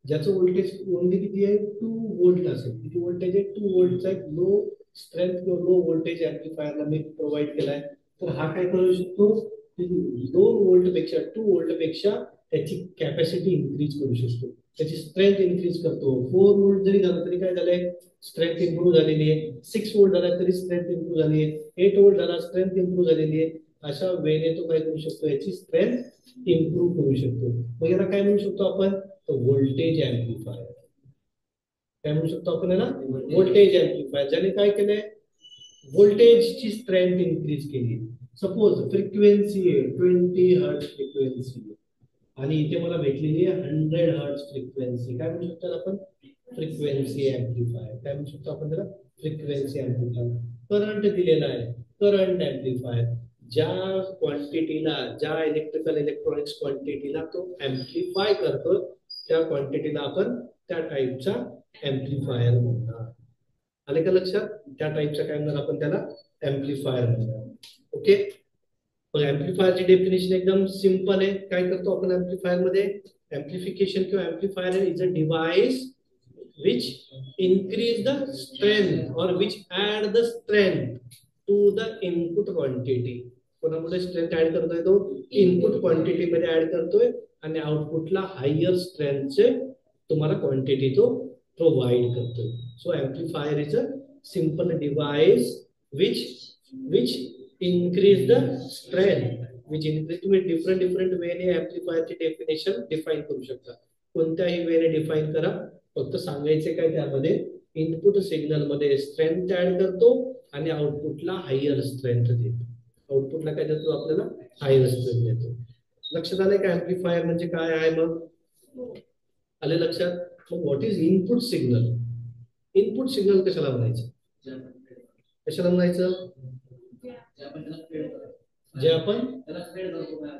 ज्याचं व्होल्टेज ओनली किती आहे, 2 व्होल्ट असेल. किती व्होल्टेज आहे, 2 व्होल्टचा एक लो स्ट्रेंथ किंवा लो व्होल्टेज एम्प्लीफायरला मी प्रोव्हाइड केलाय. तर हा काय करू शकतो, 2 व्होल्ट पेक्षा, 2 व्होल्ट पेक्षा त्याची कॅपॅसिटी इन्क्रीज करू शकतो, त्याची स्ट्रेंथ इन्क्रीज करतो. 4 व्होल्ट जरी झालं तरी काय झालंय, स्ट्रेंथ इम्प्रूव्ह झालेली आहे. 6 व्होल्ट झाला तरी स्ट्रेंथ इम्प्रूव्ह झाली आहे. 8 व्होल्ट झाला, स्ट्रेंथ इम्प्रूव्ह झालेली आहे. अशा वेळेने तो काय करू शकतो, याची स्ट्रेंथ इम्प्रूव्ह करू शकतो. मग याला काय म्हणू शकतो आपण, व्होल्टेज एम्प्लीफायर. काय म्हणू शकतो आपण याला, व्होल्टेज एम्प्लीफायर. ज्याने काय केलंय, व्होल्टेजची स्ट्रेंथ इन्क्रीज केली. सपोज फ्रिक्वेन्सी आहे 20 हर्ट्ज फ्रिक्वेन्सी आणि इथे मला भेटलेली आहे 100 हर्ट्ज फ्रिक्वेन्सी. काय म्हणू शकतो आपण, फ्रिक्वेन्सी एम्प्लीफायर. काय म्हणू शकतो आपण त्याला, फ्रिक्वेन्सी एम्प्लीफायर. करंट दिलेला आहे, करंट एम्प्लीफायर. ज्या क्वांटिटीला, ज्या इलेक्ट्रॉनिक्स क्वांटिटीला तो एम्प्लीफाय करतो, त्या क्वांटिटीला आपण त्या टाईपचा एम्प्लीफायर म्हणतात. आले का लक्षात, त्या टाईपचा काय म्हणणार आपण त्याला, एम्प्लीफायर म्हणणार. ओके. एम्प्लीफायरची डेफिनेशन एकदम सिंपल आहे. काय करतो आपण एम्प्लीफायर मध्ये, एम्प्लिफिकेशन किंवा amplifier is a device which increase the strength or which add the strength to the input quantity. कोणामध्ये स्ट्रेंथ ऍड करतोय, तो इनपुट क्वांटिटी मध्ये ऍड करतोय आणि आउटपुटला हायर स्ट्रेंथचे तुम्हाला क्वांटिटी तो प्रोव्हाइड करतोय. So amplifier is a simple device which increase the strength, which increase. तुम्ही डिफरंट वेने एम्प्लीफायरची डेफिनेशन डिफाइन करू शकता. कोणत्याही वेने डिफाइन करा, फक्त सांगायचे काय, त्यामध्ये इनपुट सिग्नल मध्ये स्ट्रेंथ ऍड करतो आणि आउटपुटला हायर स्ट्रेंथ देतो. आउटपुटला काय देतो, आपल्याला हायर स्ट्रेंथ देतो. लक्षात आलंय का एम्प्लीफायर म्हणजे काय आहे. मग आले लक्षात. मग what is input signal. Input signal कशाला म्हणायचं, कशाला म्हणायचं, जे आपण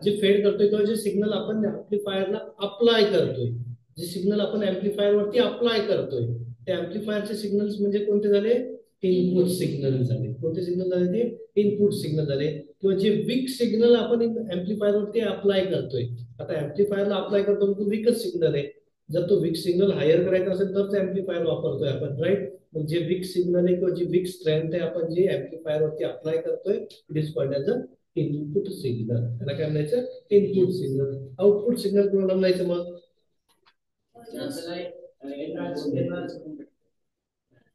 जे फेड करतोय किंवा जे सिग्नल आपण एम्प्लीफायरला अप्लाय करतोय, जे सिग्नल आपण एम्प्लीफायर वरती अप्लाय करतोय, त्या एम्प्लीफायरचे सिग्नल्स म्हणजे कोणते झाले, इनपुट सिग्नल झाले. कोणते सिग्नल झाले, ते इनपुट सिग्नल झाले. किंवा जे वीक सिग्नल आपण एम्प्लीफायर वरती अप्लाय करतोय, आता एम्प्लीफायरला अप्लाय करतो तो वीकच सिग्नल आहे. जर तो वीक सिग्नल हायर करायचा असेल तर एम्प्लीफायर वापरतोय आपण, राईट. मग जे वीक सिग्नल आहे किंवा जी वीक स्ट्रेंथ आहे आपण जे एम्प्लीफायर वरती अप्लाय करतोय, it is called as a input signal. त्याला काय म्हणायचं, इनपुट सिग्नल. आउटपुट सिग्नल कोणाला म्हणायचं, मग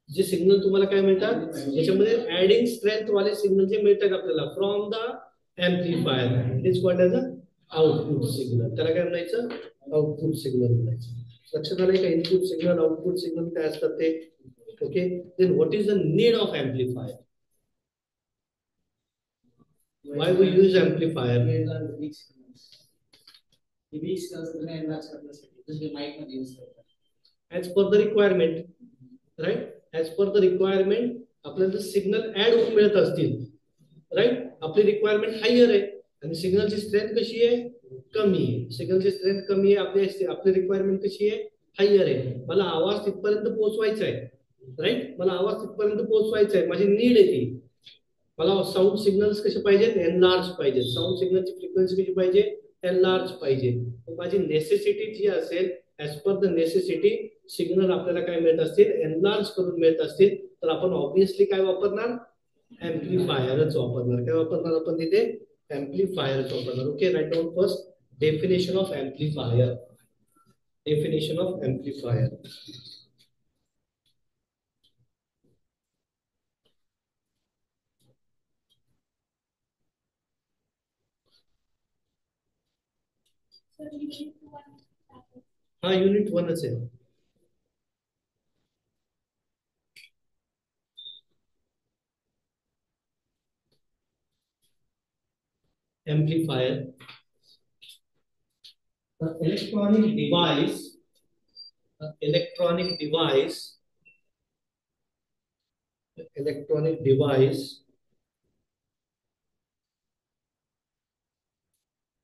जे सिग्नल तुम्हाला काय मिळतात, त्याच्यामध्ये ऍडिंग स्ट्रेंथ वाले सिग्नल जे मिळतात आपल्याला from the amplifier, it is called as a output signal. त्याला काय म्हणायचं, आउटपुट सिग्नल म्हणायचं. लक्षात आलंय का, इनपुट सिग्नल, आउटपुट सिग्नल काय असतात ते. Okay. Then what is the need of amplifier. Why we use amplifier? As per the requirement, right? As per the requirement, आपल्याला सिग्नल ऍड होऊन मिळत असतील, राईट. आपली रिक्वायरमेंट हायर आहे आणि सिग्नलची स्ट्रेंथ कशी आहे, कमी आहे. सिग्नलची स्ट्रेंथ कमी आहे, आपली रिक्वायरमेंट कशी आहे, हायर आहे. मला आवाज तिथपर्यंत पोहोचवायचा आहे, राईट. मला आवाज तिथपर्यंत पोहोचवायचा आहे, माझी नीड आहे ती. मला साऊंड सिग्नल्स कसे पाहिजेत, एनलार्ज पाहिजे. साऊंड सिग्नलची फ्रिक्वेन्सी कशी पाहिजे, एनलार्ज पाहिजे. माझी नेसेसिटी जी असेल, as per the necessity signal आपल्याला काय मिळत असतील, एनलार्ज करून मिळत असतील, तर आपण ऑब्विसली काय वापरणार, एम्प्लीफायरच वापरणार. काय वापरणार आपण तिथे, एम्प्लीफायरच वापरणार. Okay. Right down first definition of amplifier. Definition of amplifier. हा युनिट 1च आहे. amplifier. The electronic device, electronic device, electronic device,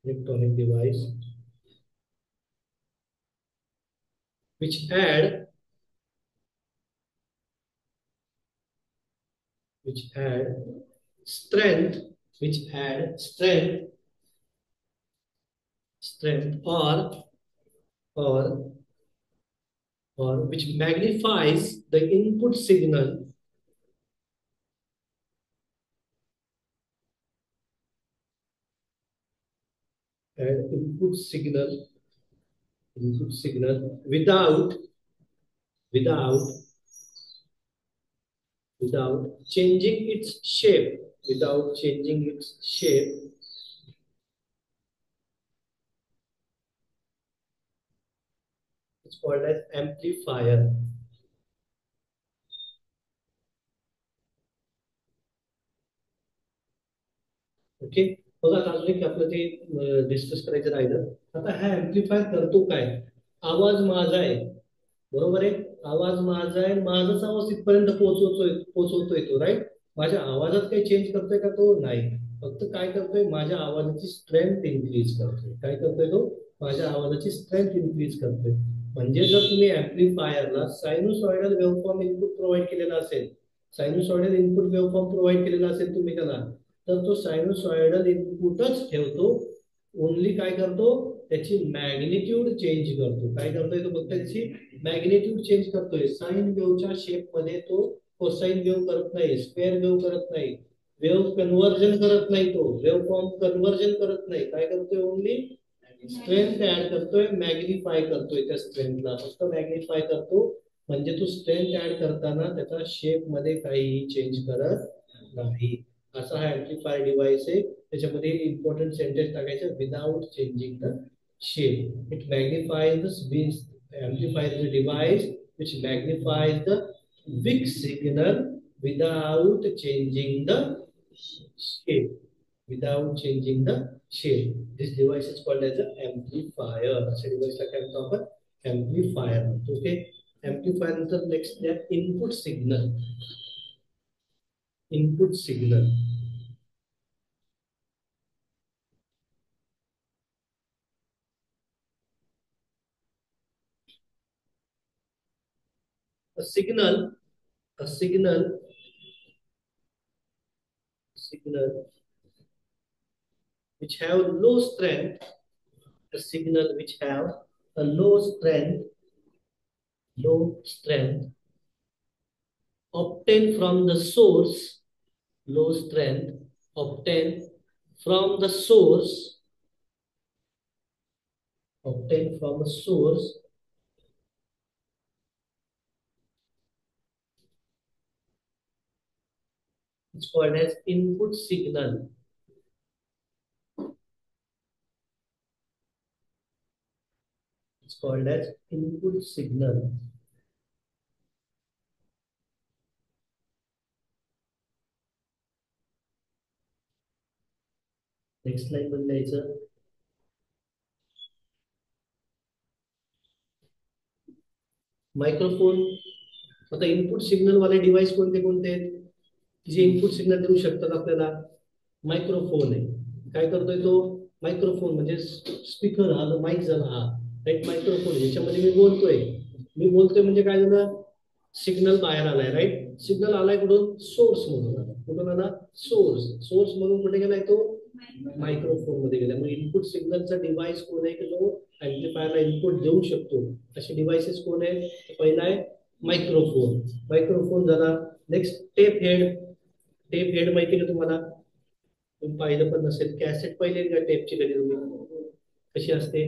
electronic device, which add, which add strength, which add strength, or or which magnifies the input signal, and input signal without without changing its shape, without changing its shape, it's called as amplifier. Okay, बघा आता अजून एक आपलं ते discuss करायचं राहिलं. आता हा ऍम्प्लिफाय करतो काय? आवाज माझा आहे, बरोबर आहे, आवाज माझा आहे, माझाच आवाज तिथपर्यंत पोहोचवतोय तो, राईट. माझ्या आवाजात काही चेंज करतोय का? तो नाही. फक्त काय करतोय, माझ्या आवाजाची स्ट्रेंथ इन्क्रीज करतोय. काय करतोय तो? माझ्या आवाजाची स्ट्रेंथ इन्क्रीज करतोय. म्हणजे जर तुम्ही ऍम्प्लिफायरला सायनुसॉइडल वेव्हफॉर्म इनपुट प्रोव्हाइड केलेला असेल, सायनुसॉइडल इनपुट वेव्हफॉर्म प्रोव्हाइड केलेला असेल तुम्ही त्याला, तर तो सायनुसॉइडल इनपुटच ठेवतो. ओनली काय करतो, त्याची मॅग्निट्यूड चेंज करतो. काय करतोय तो? फक्त त्याची मॅग्निट्यूड चेंज करतोय. साइन वेव्हच्या शेप मध्ये तो कोसाइन वेव्ह करत नाही, स्क्वेअर वेव्ह करत नाही, वेव्ह कन्व्हर्जन करत नाही, तो वेव्ह फॉर्म कन्व्हर्जन करत नाही. काय करतोय? ओनली स्ट्रेंथ ऍड करतोय, मॅग्निफाय करतोय. त्या स्ट्रेंथला फक्त मॅग्निफाय करतो. म्हणजे तो स्ट्रेंथ ऍड करताना त्याचा शेप मध्ये काहीही चेंज करत नाही. असा हा ऍम्प्लिफायर डिव्हाइस आहे. त्याच्यामध्ये इम्पॉर्टंट सेंटेन्स टाकायचं, without changing the shape. It magnifies amplifies the device which magnifies the big signal without changing the shape. Without changing the shape. This device is called as an amplifier. अशा डिव्हाइसला काय म्हणतो आपण? Amplifier म्हणतो. Okay, amplifier नंतर next आहे input signal. Input signal. A signal, a signal, signal which have low strength, a signal which have a low strength, obtained from the source, low strength, obtained from the source, obtained from a source, it's called as input signal. It's called as input signal. Next slide मध्ये जायचं. Microphone. आता input signal वाले device कोणते कोणते आहेत जे input signal देऊ शकतात आपल्याला? मायक्रोफोन आहे. काय करतोय तो? मायक्रोफोन म्हणजे स्पीकर, हा माईक झाला, हा राईट. मायक्रोफोन याच्यामध्ये मी बोलतोय म्हणजे काय झालं? सिग्नल बाहेर आलाय, राईट. सिग्नल आलाय कुठून? सोर्स मधून आला. कुठून आला? सोर्स मधून कुठे गेलाय तो? मायक्रोफोन मध्ये गेला. मग इनपुट सिग्नलचा डिव्हाइस कोण आहे की जो ऍम्प्लिफायरला इनपुट देऊ शकतो? असे डिव्हाइसेस कोण आहेत? पहिला आहे मायक्रोफोन. मायक्रोफोन झाला. Next tape head. Tape head माहिती का तुम्हाला? तुम्ही पाहिलं पण नसेल. कॅसेट पाहिली का टेपची कधी तुम्ही? कशी असते?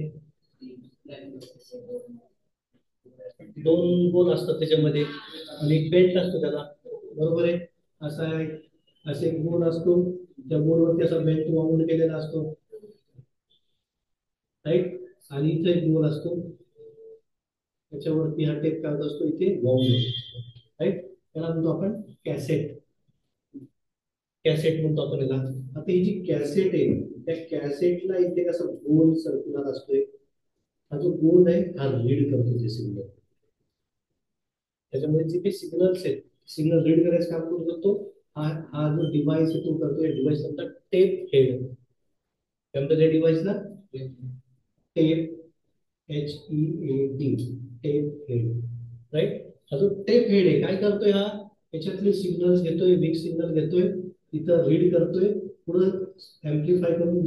दोन गोल असतात त्याच्यामध्ये आणि एक बेल्ट असतो त्याला, बरोबर आहे. असा आहे, असे एक गोल असतो, त्या गोलवरती असा बेल्ट वाहून केलेला असतो, राईट. आणि इथे एक गोल असतो, त्याच्यावरती हा टेप काढत असतो, इथे वाहून असतो, राईट. त्याला म्हणतो आपण कॅसेट. कॅसेट म्हणतो आपण याला. आता ही जी कॅसेट आहे त्या कॅसेटला इथे कसा गोल सर्क्युलर असतोय. हा जो गोल आहे हा रीड करतो ते सिग्नल. त्याच्यामध्ये जे काही सिग्नल्स आहेत सिग्नल रीड करायचं काम करू शकतो. हा हा जो डिव्हाइस आहे तो करतो. डिव्हाइस नंतर टेप हेड म्हणतात त्या डिव्हाइसला tape HEAD tape head right. हा जो टेप हेड आहे काय करतोय हा याच्यातले सिग्नल्स घेतोय बिग सिग्नल घेतोय इथं रीड करतोय पुढे ऍम्प्लिफाय करून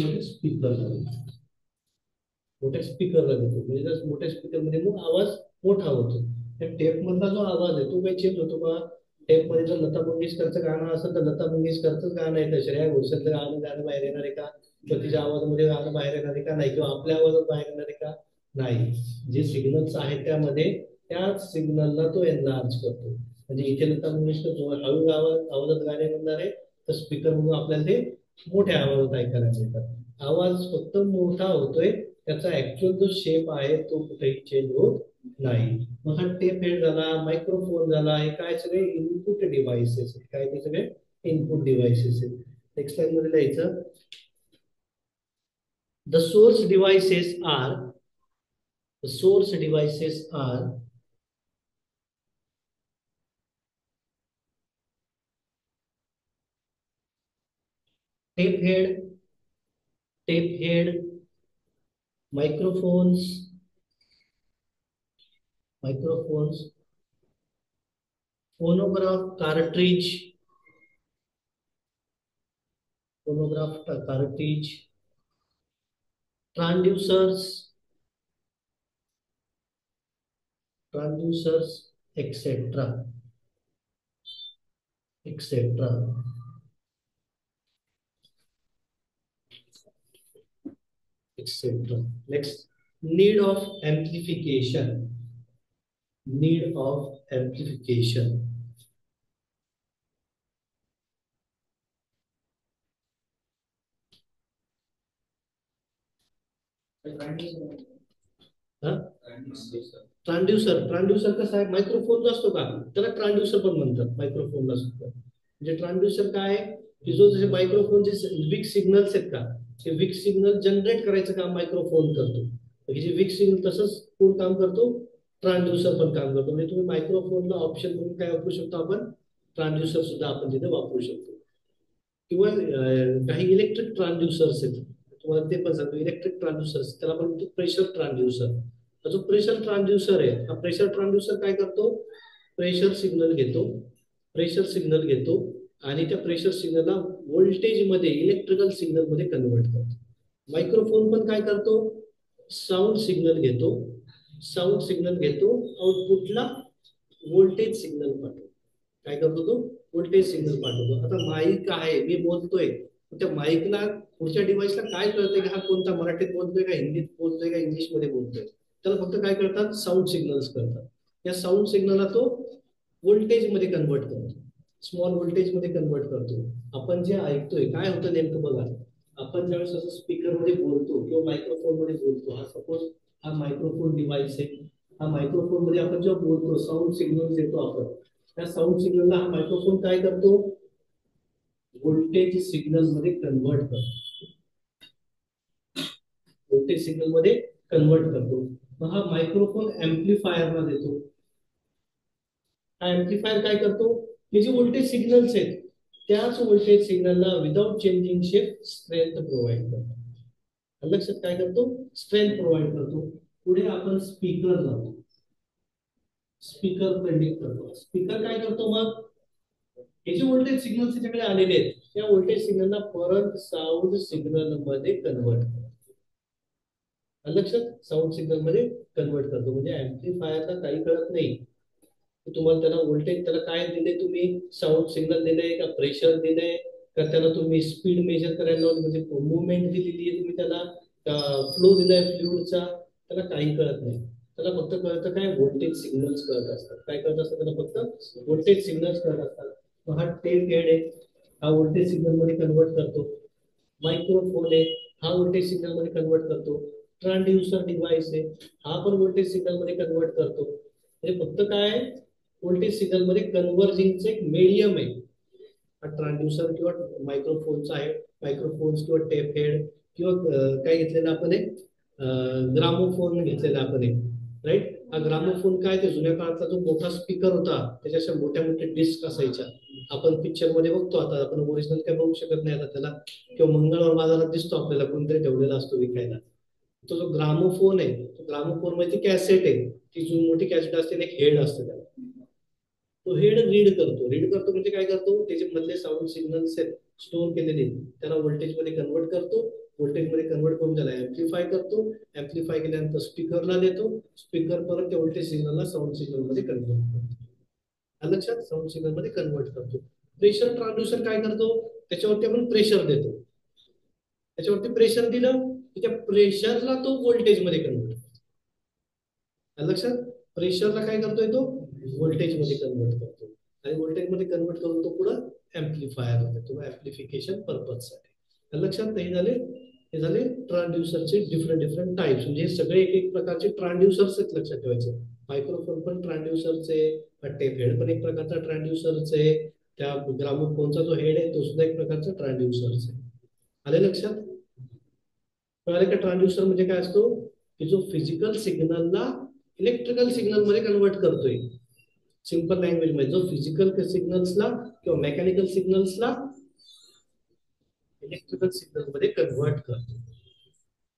मोठे स्पीकरला देतो म्हणजे मोठ्या स्पीकर मध्ये मग आवाज मोठा होतो. त्या टेप मधला जो आवाज आहे तो काही चेंज होतो का. टेप मध्ये जर लता मंगेशकरचं गाणं असेल तर लता मंगेशकरचंच गाणं आहे. श्रेया घोषालचं गाणं बाहेर येणार आहे का किंवा तिच्या आवाजामध्ये गाणं बाहेर येणार आहे का नाही किंवा आपल्या आवाजात बाहेर येणार आहे का नाही. जे सिग्नल्स आहेत त्यामध्ये त्याच सिग्नलला तो एनलार्ज करतो. म्हणजे इथे लता मंगेशकर हळू आवाजात गाणे म्हणणार आहे तर स्पीकर म्हणून आपल्याला ते मोठ्या आवाजात ऐकायला मिळतात. आवाज फक्त मोठा होतोय त्याचा ऍक्च्युअल जो शेप आहे तो कुठेही चेंज होत नाही. मग हा टेप हेड झाला मायक्रोफोन झाला हे काय सगळे इनपुट डिव्हाइसेस आहेत. काय ते सगळे इनपुट डिव्हाइसेस आहेत. नेक्स्ट लाईन मध्ये लिहायचं the source devices are tape head microphones phonograph cartridge transducers etc. Next, need of amplification. Transducer कसा आहे मायक्रोफोन असतो का त्याला ट्रान्सड्यूसर पण म्हणतात. मायक्रोफोनला सुद्धा म्हणजे ट्रान्सड्यूसर काय की जो जसे मायक्रोफोनचे विक सिग्नल्स आहेत का ते विक सिग्नल जनरेट करायचं काम मायक्रोफोन करतो. जे विक सिग्नल तसंच कोण काम करतो ट्रान्सड्यूसर पण काम करतो. म्हणजे तुम्ही मायक्रोफोनला ऑप्शन म्हणून काय वापरू शकतो आपण ट्रान्सड्यूसर सुद्धा आपण तिथे वापरू शकतो. किंवा काही इलेक्ट्रिक ट्रान्सड्यूसर्स आहेत तुम्हाला ते पण सांगतो. इलेक्ट्रिक ट्रान्सड्यूसर्स त्याला आपण म्हणतो प्रेशर ट्रान्सड्यूसर. जो प्रेशर ट्रान्सड्यूसर आहे हा प्रेशर ट्रान्सड्यूसर काय करतो प्रेशर सिग्नल घेतो आणि त्या प्रेशर सिग्नलला व्होल्टेज मध्ये इलेक्ट्रिकल सिग्नल मध्ये कन्वर्ट करतो. मायक्रोफोन पण काय करतो साऊंड सिग्नल घेतो आउटपुटला व्होल्टेज सिग्नल पाठवतो. काय करतो तो व्होल्टेज सिग्नल पाठवतो. आता माईक आहे मी बोलतोय त्या माईकला पुढच्या डिव्हाइसला काय कळतंय की हा कोणता मराठीत बोलतोय का हिंदीत बोलतोय का इंग्लिश मध्ये बोलतोय. त्याला फक्त काय करतात साऊंड सिग्नल्स करतात. या साऊंड सिग्नलला तो व्होल्टेज मध्ये कन्वर्ट करतो. स्मॉल व्होल्टेज मध्ये कन्वर्ट करतो. आपण जे ऐकतोय काय होतं नेमकं बघा. आपण ज्यावेळेस असं स्पीकर मध्ये बोलतो किंवा मायक्रोफोन मध्ये बोलतो हा सपोज हा मायक्रोफोन डिव्हाइस आहे. हा मायक्रोफोन मध्ये आपण जेव्हा बोलतो साऊंड सिग्नल देतो आपण त्या साऊंड सिग्नलला हा मायक्रोफोन काय करतो व्होल्टेज सिग्नल मध्ये कन्वर्ट करतो. मग हा मायक्रोफोन एम्प्लिफायरला देतो. हा एम्प्लिफायर काय करतो हे जे व्होल्टेज सिग्नल्स आहेत त्याच व्होल्टेज सिग्नलला without changing shift strength provide करतो. लक्षात काय करतो स्ट्रेंथ प्रोव्हाइड करतो. पुढे आपण स्पीकर लावतो. स्पीकर प्रेडिक्ट करतो. स्पीकर काय करतो मग हे जे व्होल्टेज सिग्नल त्याच्याकडे आलेले आहेत त्या व्होल्टेज सिग्नलला परत साऊंड सिग्नल मध्ये कन्वर्ट करतो. लक्षात साऊंड सिग्नल मध्ये कन्वर्ट करतो. म्हणजे ऍम्प्लिफायरला काही कळत नाही तुम्हाला त्याला व्होल्टेज त्याला काय दिले तुम्ही साऊंड सिग्नल दिले का प्रेशर दिले का त्याला तुम्ही स्पीड मेजर करायला म्हणजे मुवमेंट दिलेली आहे तुम्ही त्याला फ्लो दिलाय फ्लुइडचा त्याला काही कळत नाही. त्याला फक्त कळतं काय व्होल्टेज सिग्नल्स कळत असतात. काय कळत असतात त्याला फक्त व्होल्टेज सिग्नल्स कळत असतात. मग हा टेप हेड आहे हा व्होल्टेज सिग्नल मध्ये कन्वर्ट करतो. मायक्रोफोन आहे हा व्होल्टेज सिग्नल मध्ये कन्वर्ट करतो. ट्रान्सड्यूसर डिव्हाइस आहे हा पण व्होल्टेज सिग्नल मध्ये कन्वर्ट करतो. म्हणजे फक्त काय व्होल्टेज सिग्नल मध्ये कन्व्हर्जिंगचं एक मीडियम आहे. हा ट्रान्सड्युसर किंवा मायक्रोफोनचा आहे. मायक्रोफोन्स किंवा टेप हेड किंवा काय घेतलेलं आपण एक ग्रामोफोन घेतलेला आपण एक, राईट. हा ग्रामोफोन काय, ते जुन्या काळातला जो मोठा स्पीकर होता त्याच्या मोठ्या मोठ्या डिस्क असायच्या. आपण पिक्चर मध्ये बघतो, आता आपण ओरिजिनल काय बघू शकत नाही आता त्याला, किंवा मंगळवार बाजारात दिसतो आपल्याला, कोणतरी ठेवलेला असतो विकायला. तो जो ग्रामोफोन आहे, तो ग्रामोफोन मध्ये कॅसेट आहे, ती जी मोठी कॅसेट असते, एक हेड असतं त्याला. तो हेड रीड करतो म्हणजे काय करतो, त्याचे मधले साऊंड सिग्नल्स आहेत स्टोअर केलेले, त्याला व्होल्टेज मध्ये कन्वर्ट करतो. व्होल्टेज मध्ये कन्वर्ट करून त्याला ऍम्प्लिफाय करतो. ऍम्प्लिफाय केल्यानंतर स्पीकरला देतो. स्पीकर परत त्या व्होल्टेज सिग्नलला साऊंड सिग्नल मध्ये कन्वर्ट करतो. लक्षात, साऊंड सिग्नल मध्ये कन्वर्ट करतो. प्रेशर ट्रान्सड्युसर काय करतो, त्याच्यावरती आपण प्रेशर देतो. त्याच्यावरती प्रेशर दिलं की त्या प्रेशरला तो व्होल्टेज मध्ये कन्वर्ट करतो. लक्षात, प्रेशरला काय करतोय तो व्होल्टेज मध्ये कन्वर्ट करतो, आणि व्होल्टेज मध्ये कन्वर्ट करून तो पुढे एम्प्लिफायर होतो, ऍप्लिफिकेशन पर्पज साठी. लक्षात, हे झाले ट्रान्सड्युसरचे डिफरंट डिफरंट टाइप्स. म्हणजे हे सगळे एक एक प्रकारचे ट्रान्सड्युसर्स आहेत, लक्षात ठेवायचे. मायक्रोफोन पण ट्रान्सड्युसरचे, टेप हेड पण एक प्रकारचा ट्रान्सड्युसरचे, त्या ग्रामोफोनचा जो हेड आहे तो सुद्धा एक प्रकारचा ट्रान्सड्युसरच आहे. आले लक्षात? कळाले का? ट्रान्सड्युसर म्हणजे काय असतो, की जो फिजिकल सिग्नलला इलेक्ट्रिकल सिग्नल मध्ये कन्वर्ट करतोय. सिंपल लँग्वेज मध्ये, जो फिजिकल सिग्नल्सला किंवा मेकॅनिकल सिग्नल्सला इलेक्ट्रिकल सिग्नल मध्ये कन्वर्ट करतो.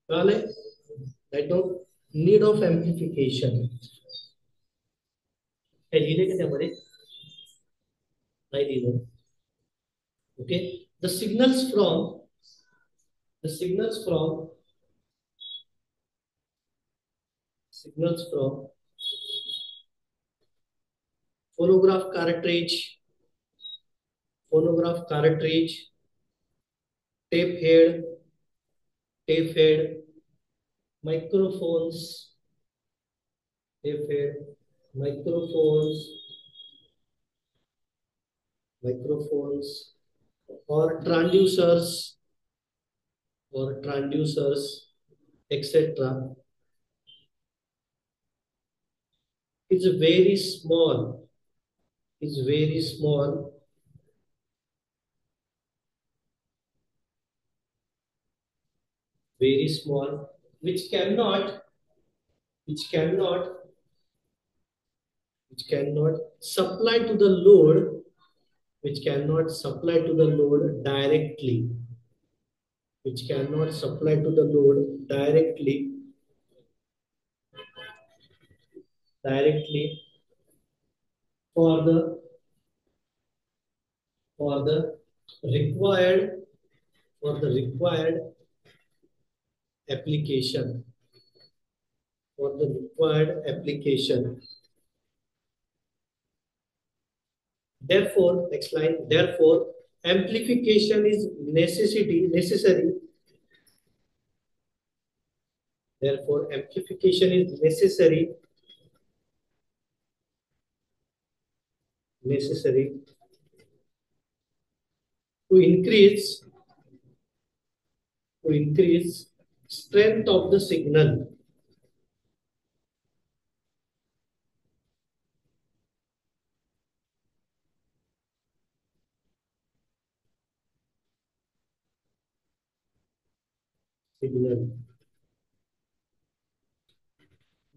कळालंय? Right now, need of amplification काय लिहिले का त्यामध्ये? नाही लिहिलं. Okay, the signals from signals from phonograph cartridge, tape head, microphones, tape head, microphones, or transducers, etc. is very small, is very small, very small, which cannot supply to the load, which cannot supply to the load directly, which cannot supply to the load directly for the required application, for the required application. Therefore, next line, therefore amplification is necessary. Therefore amplification is necessary to increase strength of the signal.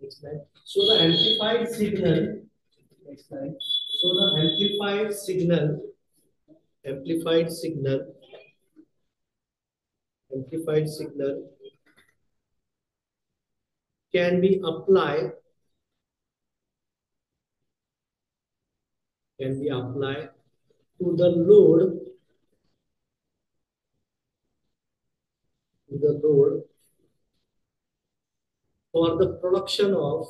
Next slide. So the amplified signal. Next slide. So the amplified signal can be applied to the load for the production of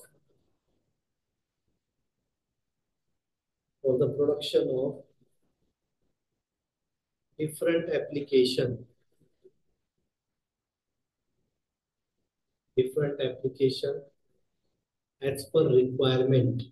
different application as per requirement.